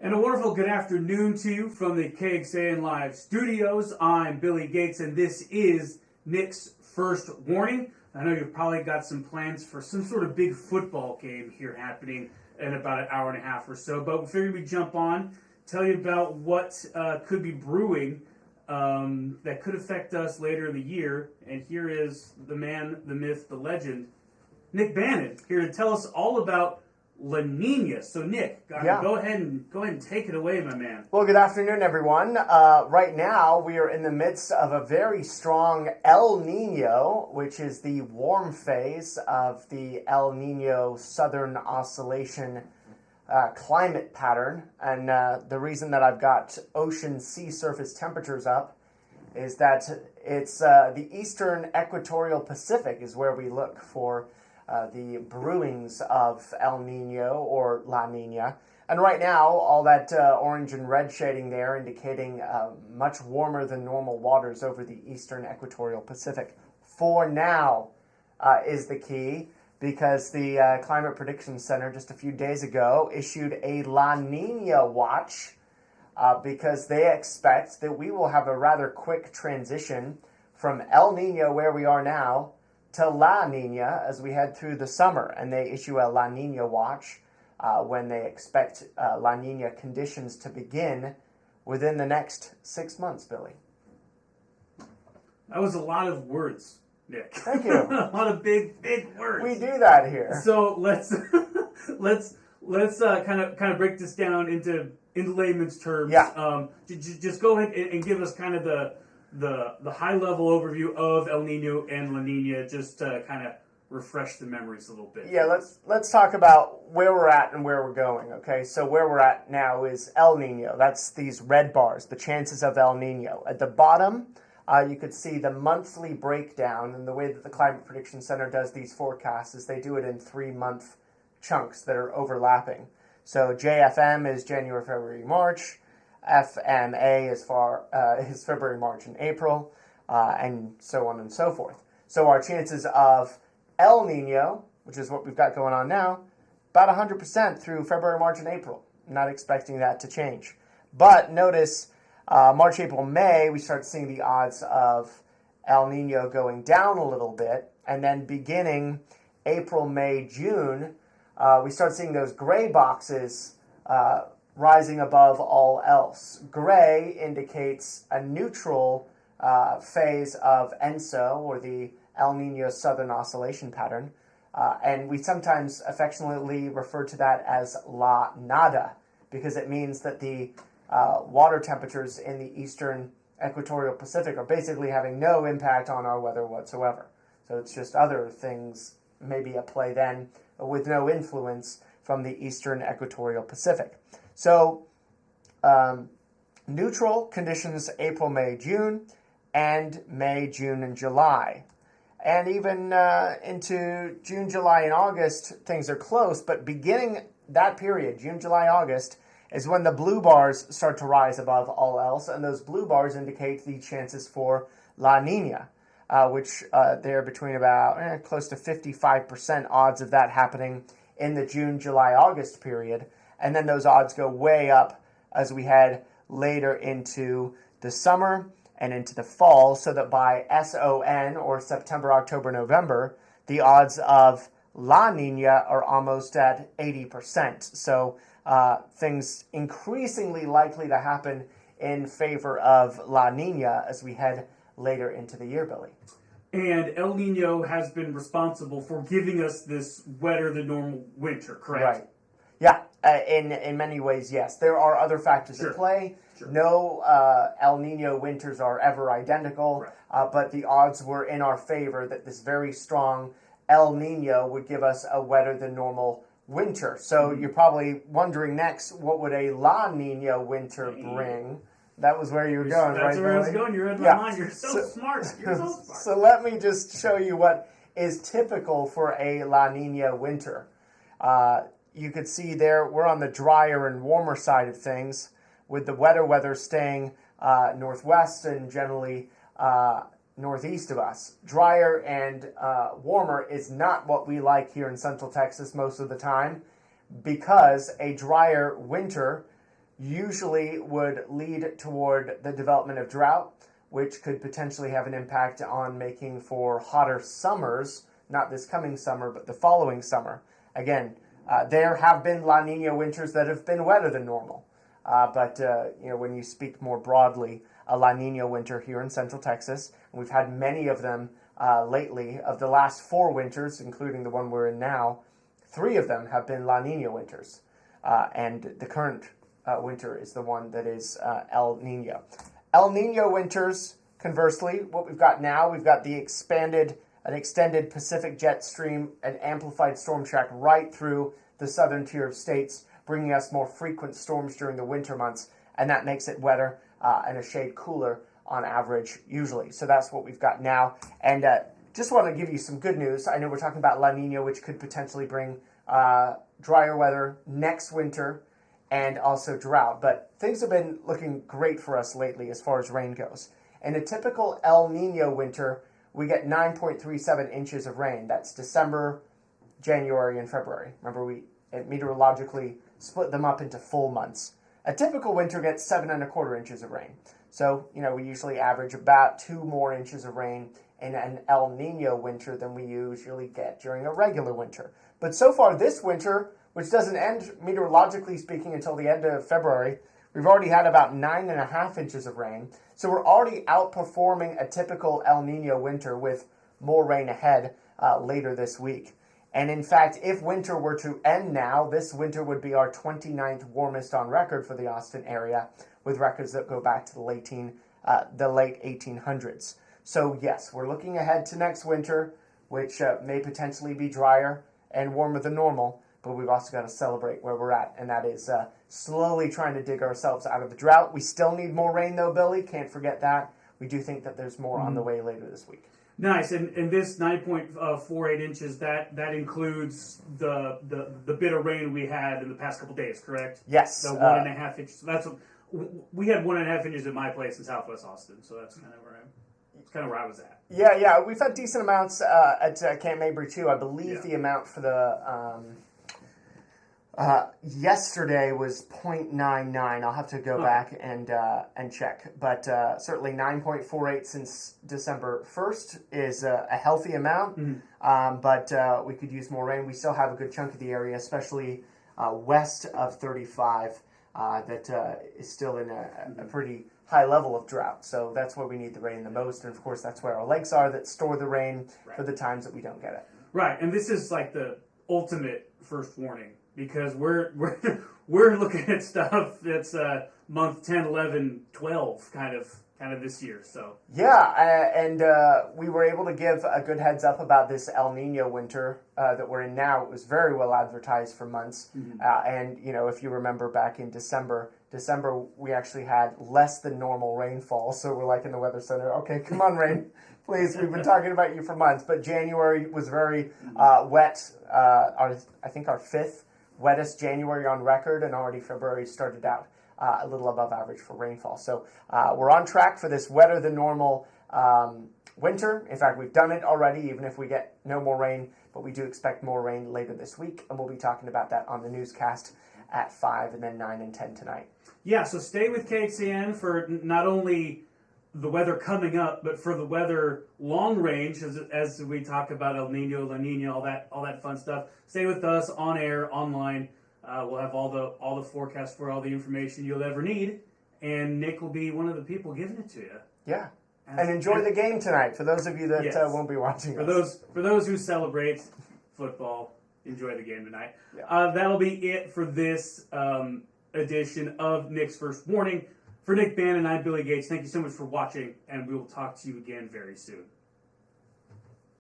And a wonderful good afternoon to you from the KXAN Live studios. I'm Billy Gates, and this is Nick's First Warning. I know you've probably got some plans for some sort of big football game here happening in about an hour and a half or so. But before we jump on, tell you about what could be brewing that could affect us later in the year. And here is the man, the myth, the legend, Nick Bannin, here to tell us all about La Niña. So, Nick, go ahead and take it away, my man. Well, good afternoon, everyone. Right now, we are in the midst of a very strong El Niño, which is the warm phase of the El Niño Southern Oscillation climate pattern. And the reason that I've got ocean sea surface temperatures up is that it's the eastern equatorial Pacific is where we look for the brewings of El Niño or La Niña. And right now, all that orange and red shading there indicating much warmer than normal waters over the eastern equatorial Pacific. For now is the key, because the Climate Prediction Center just a few days ago issued a La Niña watch because they expect that we will have a rather quick transition from El Niño, where we are now, to La Niña as we head through the summer. And they issue a La Niña watch when they expect La Niña conditions to begin within the next 6 months, Billy. That was a lot of words, Nick. Thank you. A lot of big words. We do that here. So let's kind of break this down into layman's terms. Yeah. Just go ahead and give us kind of the high level overview of El Nino and La Nina, just to kind of refresh the memories a little bit. Yeah, let's talk about where we're at and where we're going. Okay, so where we're at now is El Nino. That's these red bars, the chances of El Nino. At the bottom, you could see the monthly breakdown, and the way that the Climate Prediction Center does these forecasts is they do it in 3-month chunks that are overlapping. So JFM is January, February, March. FMA is February, March, and April, and so on and so forth. So our chances of El Nino, which is what we've got going on now, about 100% through February, March, and April. Not expecting that to change. But notice March, April, May, we start seeing the odds of El Nino going down a little bit, and then beginning April, May, June, we start seeing those gray boxes rising above all else. Gray indicates a neutral phase of ENSO, or the El Niño Southern Oscillation Pattern, and we sometimes affectionately refer to that as La Nada, because it means that the water temperatures in the eastern equatorial Pacific are basically having no impact on our weather whatsoever. So it's just other things maybe at play then, with no influence from the eastern equatorial Pacific. So, neutral conditions April, May, June, and May, June, and July. And even into June, July, and August, things are close, but beginning that period, June, July, August, is when the blue bars start to rise above all else, and those blue bars indicate the chances for La Nina, which they're between about close to 55% odds of that happening in the June, July, August period. And then those odds go way up as we head later into the summer and into the fall, so that by SON, or September, October, November, the odds of La Nina are almost at 80%. So things increasingly likely to happen in favor of La Nina as we head later into the year, Billy. And El Nino has been responsible for giving us this wetter than normal winter, correct? Right. Yeah, in many ways, yes. There are other factors at play. Sure. No El Nino winters are ever identical, right. But the odds were in our favor that this very strong El Nino would give us a wetter than normal winter. So you're probably wondering next, what would a La Nina winter bring? That was where you were going, right? That's where I was going. You read my mind. You're so smart. You're so smart. So let me just show you what is typical for a La Nina winter. You could see there we're on the drier and warmer side of things, with the wetter weather staying northwest and generally northeast of us. Drier and warmer is not what we like here in Central Texas most of the time, because a drier winter usually would lead toward the development of drought, which could potentially have an impact on making for hotter summers, not this coming summer, but the following summer. Again, there have been La Nina winters that have been wetter than normal. But when you speak more broadly, a La Nina winter here in Central Texas, and we've had many of them lately. Of the last 4 winters, including the one we're in now, 3 of them have been La Nina winters. And the current winter is the one that is El Nino. El Nino winters, conversely, what we've got now, we've got an extended Pacific jet stream, an amplified storm track right through the southern tier of states, bringing us more frequent storms during the winter months, and that makes it wetter and a shade cooler on average usually. So that's what we've got now. And just want to give you some good news. I know we're talking about La Nina, which could potentially bring drier weather next winter and also drought. But things have been looking great for us lately as far as rain goes. In a typical El Nino winter, we get 9.37 inches of rain. That's December, January, and February. Remember, we meteorologically split them up into full months. A typical winter gets 7.25 inches of rain. So, we usually average about 2 more inches of rain in an El Nino winter than we usually get during a regular winter. But so far this winter, which doesn't end meteorologically speaking until the end of February, we've already had about 9.5 inches of rain. So we're already outperforming a typical El Nino winter with more rain ahead later this week. And in fact, if winter were to end now, this winter would be our 29th warmest on record for the Austin area, with records that go back to the late 1800s. So yes, we're looking ahead to next winter, which may potentially be drier and warmer than normal, but we've also got to celebrate where we're at, and that is slowly trying to dig ourselves out of the drought. We still need more rain though, Billy. Can't forget that. We do think that there's more on the way later this week. Nice, and this 9.48 inches, that includes the bit of rain we had in the past couple days, correct? Yes. The 1.5 inches. So that's we had 1.5 inches at my place in Southwest Austin, so that's kind of where I was at. Yeah, we've had decent amounts at Camp Mabry too. I believe the amount for the yesterday was 0.99. I'll have to go back and check. But certainly 9.48 since December 1st is a healthy amount. Mm-hmm. But we could use more rain. We still have a good chunk of the area, especially west of 35, that is still in a pretty high level of drought. So that's where we need the rain the most. And of course, that's where our lakes are that store the rain for the times that we don't get it. Right. And this is like the ultimate first warning, because we're looking at stuff that's month 10, 11, 12 kind of this year. So and we were able to give a good heads up about this El Nino winter that we're in now. It was very well advertised for months. Mm-hmm. And if you remember back in December we actually had less than normal rainfall. So we're like in the weather center, okay, come on, rain, please. We've been talking about you for months. But January was very wet. I think our 5th wettest January on record, and already February started out a little above average for rainfall. So we're on track for this wetter than normal winter. In fact, we've done it already, even if we get no more rain, but we do expect more rain later this week, and we'll be talking about that on the newscast at 5 and then 9 and 10 tonight. Yeah, so stay with KXAN for not only the weather coming up, but for the weather long range, as we talk about El Nino, La Nina, all that fun stuff. Stay with us on air, online. We'll have all the forecasts for all the information you'll ever need, and Nick will be one of the people giving it to you. Yeah, and enjoy the game tonight. For those of you that won't be watching, for those who celebrate football, enjoy the game tonight. Yeah. That'll be it for this edition of Nick's First Warning. For Nick Bannin, I'm Billy Gates. Thank you so much for watching, and we will talk to you again very soon.